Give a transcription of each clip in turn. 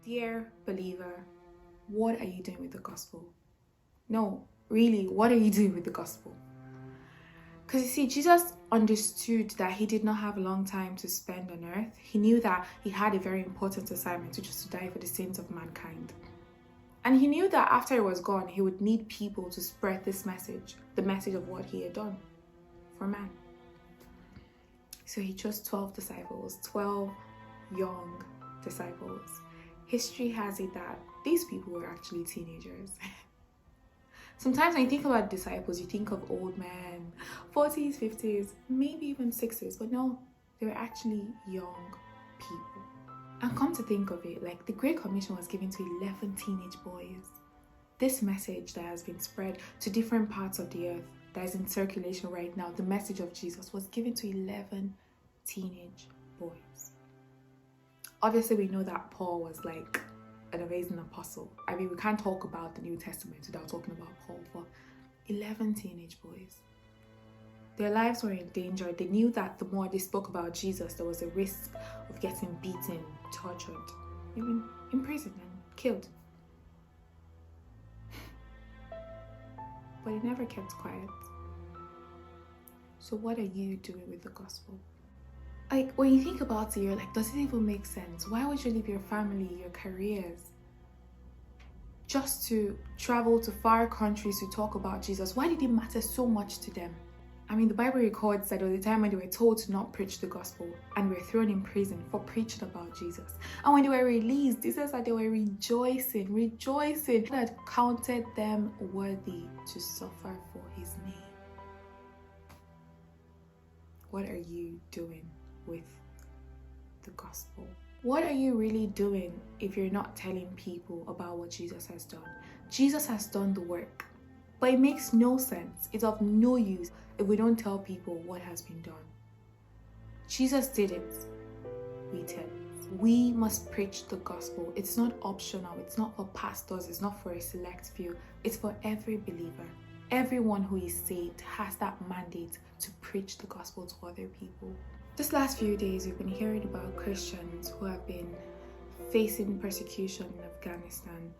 Dear believer, what are you doing with the gospel? No, really, what are you doing with the gospel? Because you see, Jesus understood that he did not have a long time to spend on earth. He knew that he had a very important assignment, which was to die for the sins of mankind. And he knew that after he was gone, he would need people to spread this message, the message of what he had done for man. So he chose 12 disciples, 12 young disciples. History has it that these people were actually teenagers. Sometimes when you think about disciples, you think of old men, 40s, 50s, maybe even 60s, but no, they were actually young people. And come to think of it, like the Great Commission was given to 11 teenage boys. This message that has been spread to different parts of the earth, that is in circulation right now, the message of Jesus was given to 11 teenage boys. Obviously, we know that Paul was like an amazing apostle. I mean, we can't talk about the New Testament without talking about Paul, but 11 teenage boys. Their lives were in danger. They knew that the more they spoke about Jesus, there was a risk of getting beaten, tortured, even imprisoned and killed. But he never kept quiet. So what are you doing with the gospel? Like, when you think about it, you're like, does it even make sense? Why would you leave your family, your careers, just to travel to far countries to talk about Jesus? Why did it matter so much to them? I mean, the Bible records that there was a time when they were told to not preach the gospel and were thrown in prison for preaching about Jesus. And when they were released, it says that they were rejoicing that counted them worthy to suffer for his name. What are you doing with the gospel? What are you really doing if you're not telling people about what Jesus has done? Jesus has done the work, but it makes no sense. It's of no use if we don't tell people what has been done. Jesus did it. We tell it. We must preach the gospel. It's not optional. It's not for pastors. It's not for a select few. It's for every believer. Everyone who is saved has that mandate to preach the gospel to other people. This last few days, we've been hearing about Christians who have been facing persecution in Afghanistan.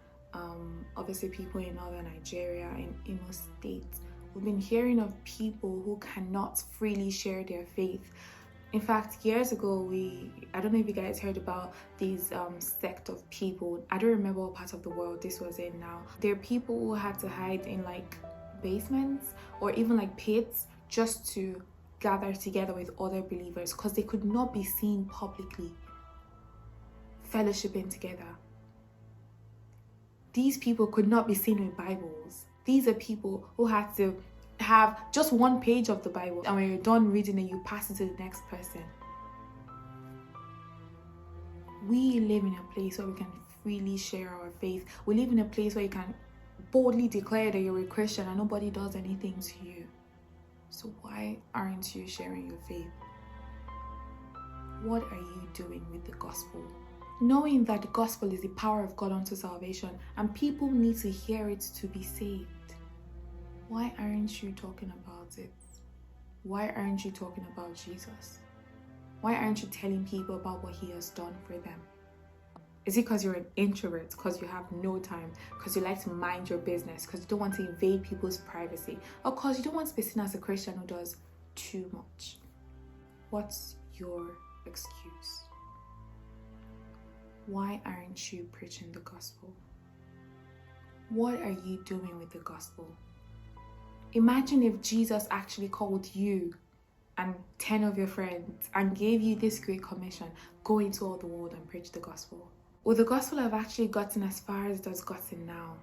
Obviously, people in northern Nigeria, in Imo State. We've been hearing of people who cannot freely share their faith. In fact, years ago, I don't know if you guys heard about these sect of people. I don't remember what part of the world this was in now. There are people who had to hide in like basements or even like pits just to gather together with other believers because they could not be seen publicly fellowshipping together. These people could not be seen with Bibles. These are people who had to have just one page of the Bible, and when you're done reading it, you pass it to the next person. We live in a place where we can freely share our faith. We live in a place where you can boldly declare that you're a Christian and nobody does anything to you. So why aren't you sharing your faith? What are you doing with the gospel? Knowing that the gospel is the power of God unto salvation and people need to hear it to be saved. Why aren't you talking about it? Why aren't you talking about Jesus? Why aren't you telling people about what he has done for them? Is it because you're an introvert, because you have no time, because you like to mind your business, because you don't want to invade people's privacy, or because you don't want to be seen as a Christian who does too much? What's your excuse? Why aren't you preaching the gospel? What are you doing with the gospel? Imagine if Jesus actually called you and 10 of your friends and gave you this great commission: go into all the world and preach the gospel. Would the gospel have actually gotten as far as it has gotten now?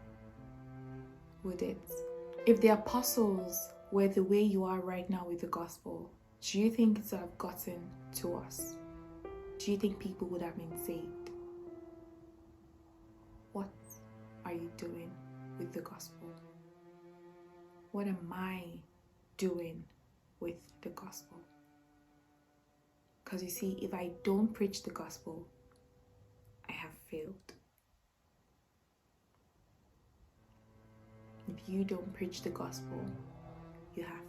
Would it? If the apostles were the way you are right now with the gospel, do you think it would have gotten to us? Do you think people would have been saved? What are you doing with the gospel? What am I doing with the gospel? Because you see, if I don't preach the gospel, I have failed. If you don't preach the gospel, you have